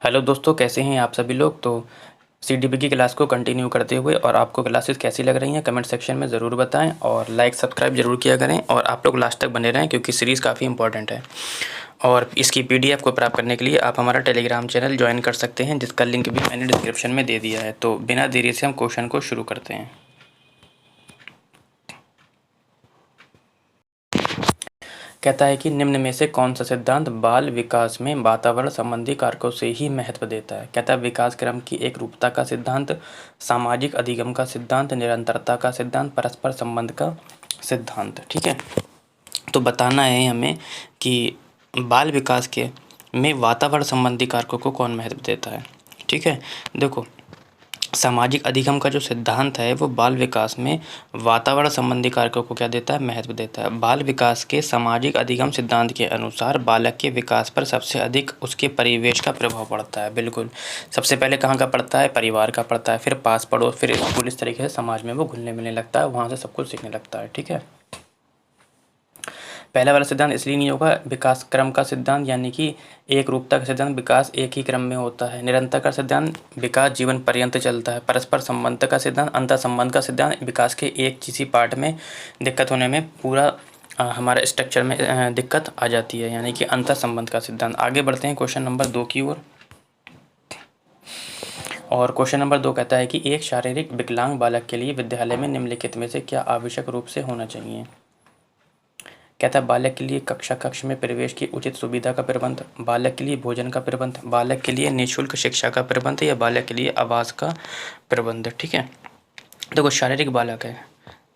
Hello दोस्तों, कैसे हैं आप सभी लोग। तो सीडीपी की क्लास को कंटिन्यू करते हुए और आपको क्लासेस कैसी लग रही हैं कमेंट सेक्शन में ज़रूर बताएं और लाइक सब्सक्राइब ज़रूर किया करें और आप लोग लास्ट तक बने रहें क्योंकि सीरीज़ काफ़ी इंपॉर्टेंट है। और इसकी पीडीएफ को प्राप्त करने के लिए आप हमारा टेलीग्राम चैनल ज्वाइन कर सकते हैं, जिसका लिंक भी मैंने डिस्क्रिप्शन में दे दिया है। तो बिना देरी से हम क्वेश्चन को शुरू करते हैं। कहता है कि निम्न में से कौन सा सिद्धांत बाल विकास में वातावरण संबंधी कारकों से ही महत्व देता है। कहता है विकास क्रम की एक रूपता का सिद्धांत, सामाजिक अधिगम का सिद्धांत, निरंतरता का सिद्धांत, परस्पर संबंध का सिद्धांत। ठीक है, तो बताना है हमें कि बाल विकास के में वातावरण संबंधी कारकों को कौन महत्व देता है। ठीक है, देखो सामाजिक अधिगम का जो सिद्धांत है वो बाल विकास में वातावरण संबंधी कारकों को क्या देता है, महत्व देता है। बाल विकास के सामाजिक अधिगम सिद्धांत के अनुसार बालक के विकास पर सबसे अधिक उसके परिवेश का प्रभाव पड़ता है। बिल्कुल, सबसे पहले कहाँ का पड़ता है, परिवार का पड़ता है, फिर पास पड़ोस, फिर स्कूल। इस तरीके से समाज में वो घुलने मिलने लगता है, वहाँ से सब कुछ सीखने लगता है। ठीक है, पहला वाला सिद्धांत इसलिए नहीं होगा। विकास क्रम का सिद्धांत यानी कि एक रूपता का सिद्धांत, विकास एक ही क्रम में होता है। निरंतर का सिद्धांत, विकास जीवन पर्यंत चलता है। परस्पर संबंध का सिद्धांत, अंतर संबंध का सिद्धांत, विकास के एक किसी पार्ट में दिक्कत होने में पूरा हमारे स्ट्रक्चर में दिक्कत आ जाती है, यानी कि अंतर संबंध का सिद्धांत। आगे बढ़ते हैं क्वेश्चन नंबर 2 की ओर। और क्वेश्चन नंबर 2 कहता है कि एक शारीरिक विकलांग बालक के लिए विद्यालय में निम्नलिखित में से क्या आवश्यक रूप से होना चाहिए। कहता है बालक के लिए कक्ष में प्रवेश की उचित सुविधा का प्रबंध, बालक के लिए भोजन का प्रबंध, बालक के लिए निःशुल्क शिक्षा का प्रबंध या बालक के लिए आवास का प्रबंध। ठीक है, देखो शारीरिक बालक है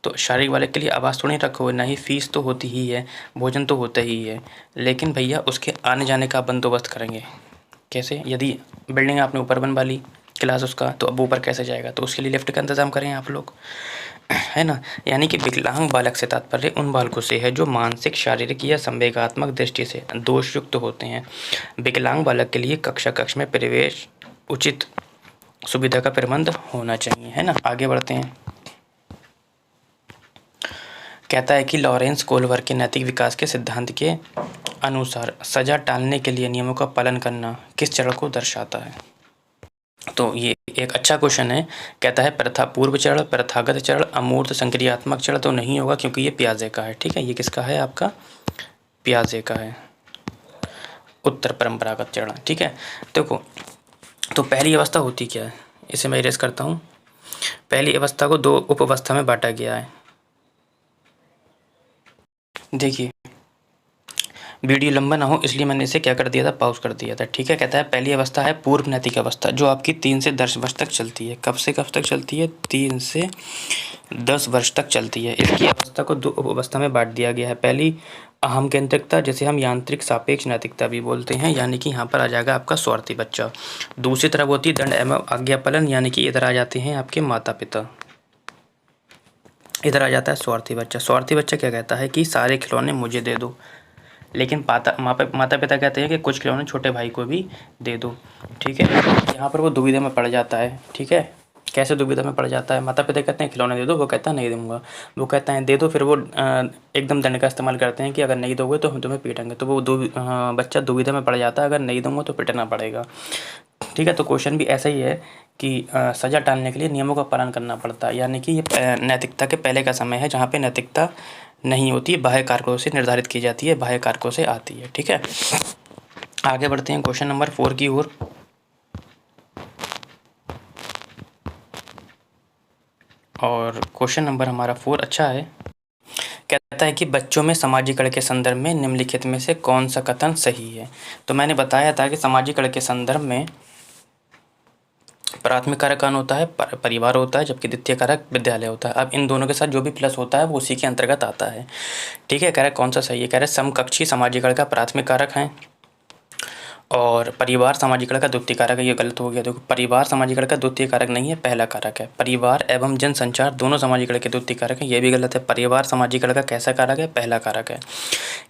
तो शारीरिक बालक के लिए आवास थोड़ी रखा हुआ है, ना ही फीस तो होती ही है, भोजन तो होता ही है, लेकिन भैया उसके आने जाने का बंदोबस्त करेंगे कैसे। यदि बिल्डिंग आपने ऊपर बनवा ली क्लास उसका, तो अब ऊपर कैसे जाएगा, तो उसके लिए लिफ्ट का इंतज़ाम करें आप लोग, है ना। यानी कि विकलांग बालक से तात्पर्य उन बालकों से है जो मानसिक, शारीरिक या संवेगात्मक दृष्टि से दोषयुक्त होते हैं। विकलांग बालक के लिए कक्ष में प्रवेश उचित सुविधा का प्रबंध होना चाहिए, है ना। आगे बढ़ते हैं। कहता है कि लॉरेंस कोहलर के नैतिक विकास के सिद्धांत के अनुसार सजा टालने के लिए नियमों का पालन करना किस चरण को दर्शाता है। तो ये एक अच्छा क्वेश्चन है। कहता है प्रथा पूर्व चरण, प्रथागत चरण, अमूर्त संक्रियात्मक चरण तो नहीं होगा क्योंकि ये पियाजे का है। ठीक है, ये किसका है, आपका पियाजे का है, उत्तर परंपरागत चरण। ठीक है, देखो तो पहली अवस्था होती क्या है, इसे मैं इरेज करता हूँ। पहली अवस्था को दो उप अवस्था में बांटा गया है। देखिए वीडियो लंबा ना हो इसलिए मैंने इसे क्या कर दिया था, पॉज कर दिया था। ठीक है, कहता है पहली अवस्था है पूर्व नैतिक अवस्था, जो आपकी 3 से 10 वर्ष तक चलती है। कब से कब तक चलती है, 3 से 10 वर्ष तक चलती है। इसकी अवस्था को दो उप अवस्था में बांट दिया गया है। पहली अहम केंद्रिकता, जिसे हम यांत्रिक सापेक्ष नैतिकता भी बोलते हैं, यानी कि यहाँ पर आ जाएगा आपका स्वार्थी बच्चा। दूसरी तरफ होती है दंड एवं आज्ञापालन, यानी कि इधर आ जाते हैं आपके माता पिता, इधर आ जाता है स्वार्थी बच्चा। स्वार्थी बच्चा क्या कहता है कि सारे खिलौने मुझे दे दो, लेकिन माता पिता कहते हैं कि कुछ खिलौने छोटे भाई को भी दे दो। ठीक है, यहाँ पर वो दुविधा में पड़ जाता है। ठीक है, कैसे दुविधा में पड़ जाता है, माता पिता कहते हैं खिलौने दे दो, वो कहता है नहीं दूंगा, वो कहता है दे दो, फिर वो एकदम दंड का इस्तेमाल करते हैं कि अगर नहीं दोगे तो हम तुम्हें पीटेंगे। तो वो बच्चा दुविधा में पड़ जाता है, अगर नहीं दूंगा तो पिटना पड़ेगा। ठीक है, तो क्वेश्चन भी ऐसा ही है कि सज़ा टालने के लिए नियमों का पालन करना पड़ता है, यानी कि ये नैतिकता के पहले का समय है जहाँ पे नैतिकता नहीं होती है, बाह्य कारकों से निर्धारित की जाती है, बाह्य कारकों से आती है। ठीक है, आगे बढ़ते हैं क्वेश्चन नंबर 4 की ओर। और क्वेश्चन नंबर हमारा 4 अच्छा है। कहता है कि बच्चों में सामाजिकरण के संदर्भ में निम्नलिखित में से कौन सा कथन सही है। तो मैंने बताया था कि सामाजिकरण के संदर्भ में प्राथमिक कारक कौन होता है, परिवार होता है, जबकि द्वितीय कारक विद्यालय होता है। अब इन दोनों के साथ जो भी प्लस होता है वो उसी के अंतर्गत आता है। ठीक है, कह रहा है कौन सा सही है, कह रहा है समकक्षी सामाजिकरण का प्राथमिक कारक है और परिवार सामाजिकरण का द्वितीय कारक है। ये गलत हो गया, देखो परिवार सामाजिकरण का द्वितीय कारक नहीं है, पहला कारक है। परिवार एवं जनसंचार दोनों सामाजिकरण के द्वितीय कारक हैं, ये भी गलत है। परिवार सामाजिकरण का कैसा कारक है, पहला कारक है।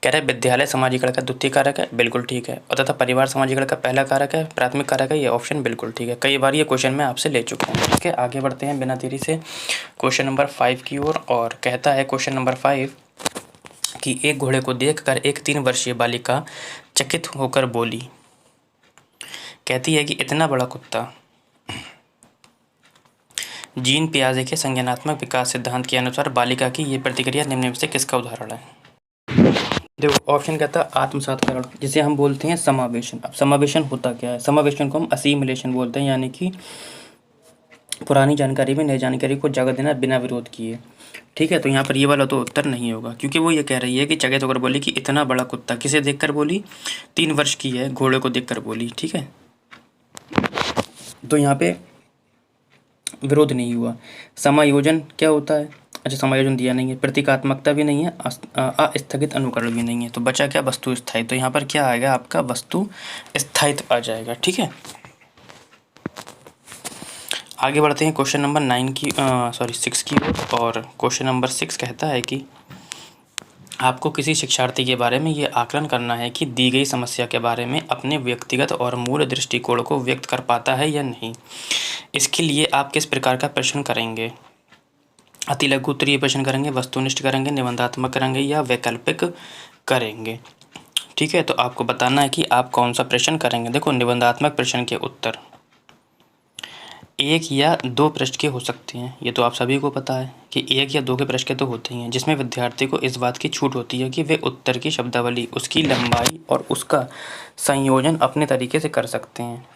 कह रहे विद्यालय सामाजिकरण का द्वितीय कारक है, बिल्कुल ठीक है। और तथा परिवार सामाजिकरण का पहला कारक है, प्राथमिक कारक है, ये ऑप्शन बिल्कुल ठीक है। कई बार ये क्वेश्चन मैं आपसे ले चुका हूँ। ठीक है, आगे बढ़ते हैं बिना देरी से क्वेश्चन नंबर 5 की ओर। और कहता है क्वेश्चन नंबर 5 कि एक घोड़े को देखकर एक 3 वर्षीय बालिका चकित होकर बोली। कहती है कि इतना बड़ा कुत्ता। जीन पियाजे के संज्ञानात्मक विकास सिद्धांत के अनुसार बालिका की ये प्रतिक्रिया निम्न में से किसका उदाहरण है? देखो ऑप्शन कहता है आत्मसात्करण, जिसे हम बोलते हैं समावेशन। अब समावेशन होता क्या है? समावेशन को हम असिमिलेशन बोलते हैं, यानी कि पुरानी जानकारी में नई जानकारी को जगह देना बिना विरोध किए। ठीक है, तो यहाँ पर ये वाला तो उत्तर नहीं होगा, क्योंकि वो ये कह रही है कि जगह तो कर बोली कि इतना बड़ा कुत्ता। किसे देखकर बोली? 3 वर्ष की है, घोड़े को देखकर बोली। ठीक है, तो यहाँ पे विरोध नहीं हुआ। समायोजन क्या होता है? अच्छा, समायोजन दिया नहीं है, प्रतीकात्मकता भी नहीं है, अस्थगित अनुकरण भी नहीं है, तो बचा क्या? वस्तु स्थायी। तो यहाँ पर क्या आएगा आपका? वस्तु स्थायित्व आ जाएगा। ठीक है, आगे बढ़ते हैं क्वेश्चन नंबर 6 की ओर। और क्वेश्चन नंबर 6 कहता है कि आपको किसी शिक्षार्थी के बारे में ये आकलन करना है कि दी गई समस्या के बारे में अपने व्यक्तिगत और मूल दृष्टिकोण को व्यक्त कर पाता है या नहीं। इसके लिए आप किस प्रकार का प्रश्न करेंगे? अति लघु उत्तरीय प्रश्न करेंगे, वस्तुनिष्ठ करेंगे, निबंधात्मक करेंगे या वैकल्पिक करेंगे? ठीक है, तो आपको बताना है कि आप कौन सा प्रश्न करेंगे। देखो, निबंधात्मक प्रश्न के उत्तर 1 या 2 पृष्ठ के हो सकते हैं। ये तो आप सभी को पता है कि 1 या 2 के पृष्ठ के तो होते ही हैं, जिसमें विद्यार्थी को इस बात की छूट होती है कि वे उत्तर की शब्दावली, उसकी लंबाई और उसका संयोजन अपने तरीके से कर सकते हैं,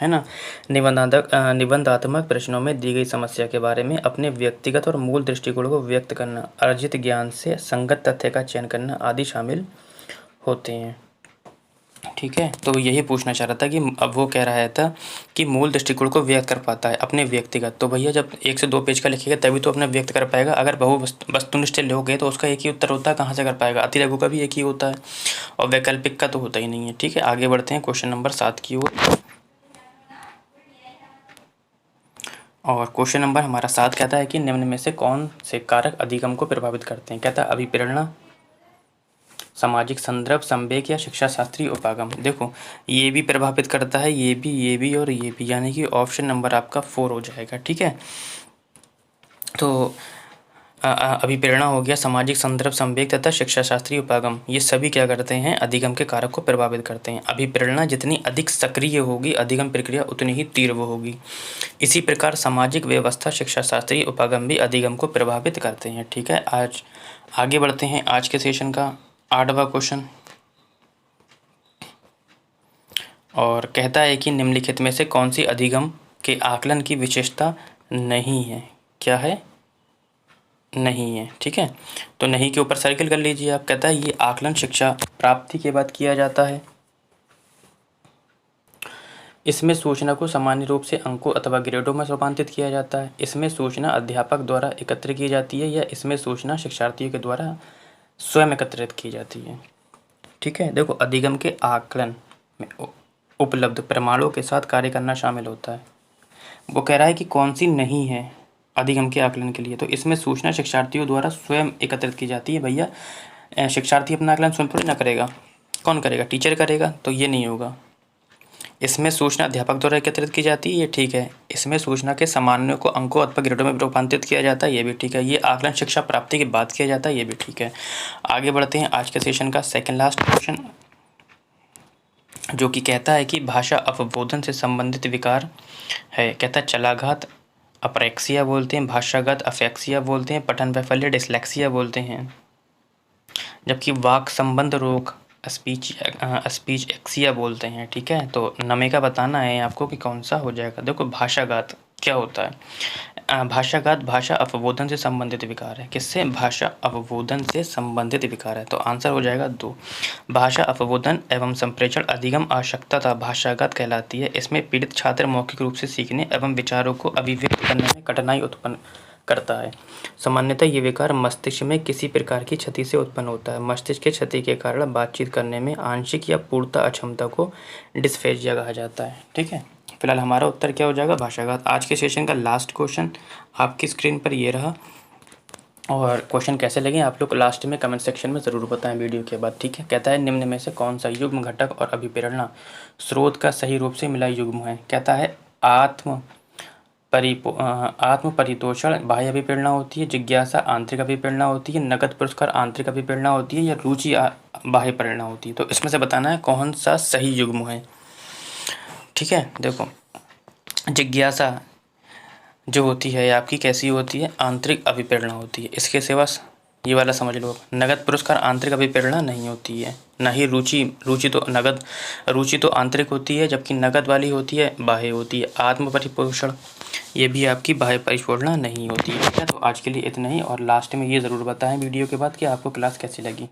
है ना। निबंधात्मक प्रश्नों में दी गई समस्या के बारे में अपने व्यक्तिगत और मूल दृष्टिकोण को व्यक्त करना, अर्जित ज्ञान से संगत तथ्य का चयन करना आदि शामिल होते हैं। ठीक है, तो यही पूछना चाह रहा था कि अब वो कह रहा था कि मूल दृष्टिकोण को व्यक्त कर पाता है अपने व्यक्तिगत। तो भैया जब 1 से 2 पेज का लिखेगा तभी तो अपना व्यक्त कर पाएगा। अगर बहु वस्तुनिष्ठ लोगे तो उसका एक ही उत्तर होता है, कहाँ से कर पाएगा? अति लघु का भी एक ही होता है और वैकल्पिक का तो होता ही नहीं है। ठीक है, आगे बढ़ते हैं क्वेश्चन नंबर 7 की ओर। और क्वेश्चन नंबर हमारा 7 कहता है कि निम्न में से कौन से कारक अधिगम को प्रभावित करते हैं? कहता है अभिप्रेरणा, सामाजिक संदर्भ, संवेग या शिक्षा शास्त्रीय उपागम। देखो, ये भी प्रभावित करता है, ये भी और ये भी, यानी कि ऑप्शन नंबर आपका 4 हो जाएगा। ठीक है, तो अभिप्रेरणा हो गया, सामाजिक संदर्भ, संवेग तथा शिक्षा शास्त्रीय उपागम, ये सभी क्या करते हैं? अधिगम के कारक को प्रभावित करते हैं। अभिप्रेरणा जितनी अधिक सक्रिय होगी, अधिगम प्रक्रिया उतनी ही तीव्र होगी। इसी प्रकार सामाजिक व्यवस्था, शिक्षा शास्त्रीय उपागम भी अधिगम को प्रभावित करते हैं। ठीक है, आज आगे बढ़ते हैं। आज के सेशन का 8वां क्वेश्चन, और कहता है कि निम्नलिखित में से कौन सी अधिगम के आकलन की विशेषता नहीं है? क्या है? नहीं है। ठीक है, तो नहीं के ऊपर सर्किल कर लीजिए आप। कहता है ये आकलन शिक्षा प्राप्ति के बाद किया जाता है। इसमें सूचना को सामान्य रूप से अंकों अथवा ग्रेडों में रूपांतरित किया जाता है। इसमें सूचना अध्यापक द्वारा एकत्र की जाती है या इसमें सूचना शिक्षार्थियों के द्वारा स्वयं एकत्रित की जाती है। ठीक है, देखो, अधिगम के आकलन में उपलब्ध प्रमाणों के साथ कार्य करना शामिल होता है। वो कह रहा है कि कौन सी नहीं है अधिगम के आकलन के लिए? तो इसमें सूचना शिक्षार्थियों द्वारा स्वयं एकत्रित की जाती है। भैया शिक्षार्थी अपना आकलन स्वयं थोड़ी ना करेगा, कौन करेगा? टीचर करेगा, तो ये नहीं होगा। इसमें सूचना अध्यापक द्वारा एकत्रित की जाती है, ये ठीक है। इसमें सूचना के सामान्यों को अंकों अथवा ग्रेडों में रूपांतरित किया जाता है, ये भी ठीक है। ये आकलन शिक्षा प्राप्ति के बाद किया जाता है, ये भी ठीक है। आगे बढ़ते हैं आज के सेशन का सेकंड लास्ट क्वेश्चन, जो कि कहता है कि भाषा अवबोधन से संबंधित विकार है। कहता है चलाघात अप्रेक्सिया बोलते हैं, भाषागत अफेक्सिया बोलते हैं, पठन वैफल्य डिसलेक्सिया बोलते हैं, जबकि वाक संबंध रोग स्पीच एक्सिया बोलते हैं। ठीक है, तो नमे का बताना है आपको कि कौन सा हो जाएगा। देखो, भाषाघात क्या होता है? भाषाघात भाषा अवबोधन से संबंधित विकार है। किससे? भाषा अवबोधन से संबंधित विकार है, तो आंसर हो जाएगा 2। भाषा अवबोधन एवं संप्रेषण अधिगम आवश्यकता भाषाघात कहलाती है। इसमें पीड़ित छात्र मौखिक रूप से सीखने एवं विचारों को अभिव्यक्त करने में कठिनाई उत्पन्न करता है। सामान्यतः ये विकार मस्तिष्क में किसी प्रकार की क्षति से उत्पन्न होता है। मस्तिष्क की क्षति के कारण बातचीत करने में आंशिक या पूर्णतः अक्षमता को डिस्फेजिया कहा जाता है। ठीक है, फिलहाल हमारा उत्तर क्या हो जाएगा? भाषाघात। आज के सेशन का लास्ट क्वेश्चन आपकी स्क्रीन पर ये रहा, और क्वेश्चन कैसे लगे आप लोग लास्ट में कमेंट सेक्शन में ज़रूर बताएं वीडियो के बाद। ठीक है, कहता है निम्न में से कौन सा युग्म घटक और अभिप्रेरणा स्रोत का सही रूप से मिला युग्म है? कहता है आत्म परितोषण बाह्य अभिप्रेरणा होती है, जिज्ञासा आंतरिक अभिप्रेरणा होती है, नकद पुरस्कार आंतरिक अभिप्रेरणा होती है, या रुचि बाह्य प्रेरणा होती है। तो इसमें से बताना है कौन सा सही युग्म है। ठीक है, देखो जिज्ञासा जो होती है आपकी कैसी होती है, आंतरिक अभिप्रेरणा होती है। इसके सिवा ये वाला समझ लो, नगद पुरस्कार आंतरिक अभिप्रेरणा नहीं होती है, ना ही रुचि। रुचि तो आंतरिक होती है, जबकि नगद वाली होती है बाह्य होती है। आत्म परिपोषण ये भी आपकी बाह्य परिपोषणा नहीं होती है। ठीक है, तो आज के लिए इतना ही, और लास्ट में ये ज़रूर बताएं वीडियो के बाद कि आपको क्लास कैसी लगी।